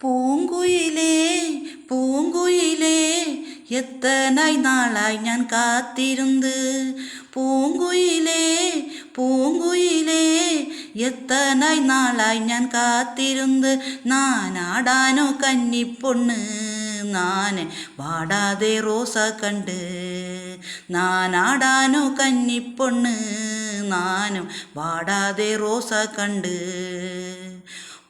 പൂങ്കുയിലേ പൂങ്കുയിലേ എത്തനായി നാളായി ഞാൻ കാത്തിരുന്ന്. പൂങ്കുയിലേ പൂങ്കുയിലേ എത്തനായി നാളായി ഞാൻ കാത്തിരുന്ന്. നാനാടാനോ കന്നിപ്പൊണ്ണ് നാന് വാടാതെ റോസ കണ്ട്. നാനാടാനോ കന്നിപ്പൊണ്ണ് നാനും വാടാതെ റോസ കണ്ട്.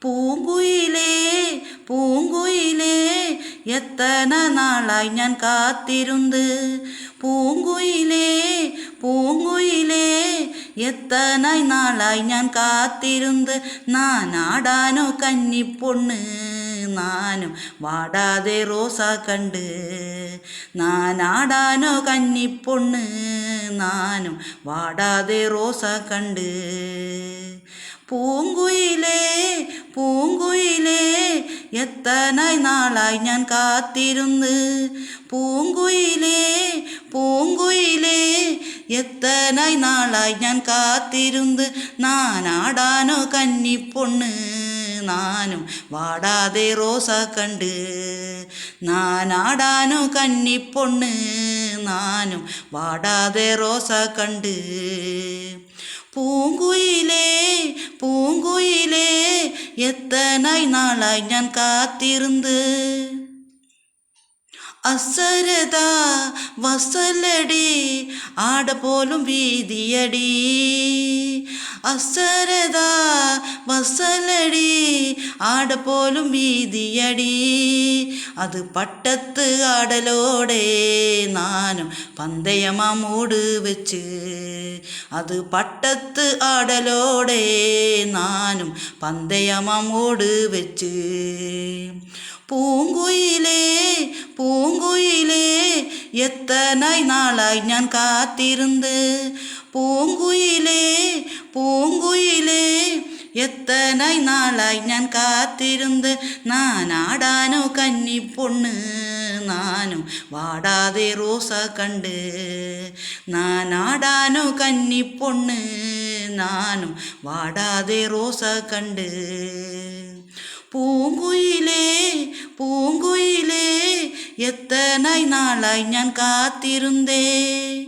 പൂങ്കുയിലേ പൂങ്കുയിലേ എത്തന നാളായി ഞാൻ കാത്തിരുന്ന്. പൂങ്കുയിലേ പൂങ്കുയിലേ എത്തനായി നാളായി ഞാൻ കാത്തിരുന്ന്. നാനാടാനോ കന്നിപ്പൊണ്ണ് നാനും വാടാതെ റോസ കണ്ട്. നാനാടാനോ കന്നിപ്പൊണ്ണ് നാനും വാടാതെ റോസ കണ്ട്. പൂങ്കുയിലേ പൂങ്കുയിലേ എത്തനായി നാളായി ഞാൻ കാത്തിരുന്ന്. പൂങ്കുയിലേ പൂങ്കുയിലേ എത്തനായി നാളായി ഞാൻ കാത്തിരുന്ന്. നാനാടാനോ കന്നിപ്പൊണ്ണ് നാനും വാടാതെ റോസ കണ്ട്. നാനാടാനോ കന്നിപ്പൊണ്ണ് നാനും വാടാതെ റോസ കണ്ട്. പൂങ്കുയിലേ പൂങ്കുയിലേ എത്തനായി നാളായി ഞാൻ കാത്തിരുന്ന്. അസരതാ വസലടി ആട പോലും വീതിയടി. അസരതാ വസലടി ആട പോലും വീതിയടി. അത് പട്ടത്ത് ആടലോടെ നാനും പന്തയമാ മൂട് വെച്ച്. അത് പട്ടത്ത് ആടലോടെ നാനും പന്തയമാ മൂട് വെച്ച്. പൂങ്കുയിലേ പൂങ്കുയിലേ എത്തനായി നാളായി ഞാൻ കാത്തിരുന്ന്. പൂങ്കുയിലേ പൂങ്കുയിലേ എത്തനായി നാളായി ഞാൻ കാത്തിരുന്ന്. നാനാടാനോ കന്നിപ്പൊണ്ണ് നാനും വാടാതെ റോസ കണ്ട്. നാനാടാനോ കന്നിപ്പൊണ്ണ് നാനും വാടാതെ റോസ കണ്ട്. പൂങ്കുയിലേ പൂങ്കുയിലേ എത്തനായി നാളായി ഞാൻ കാത്തിരുന്നേ.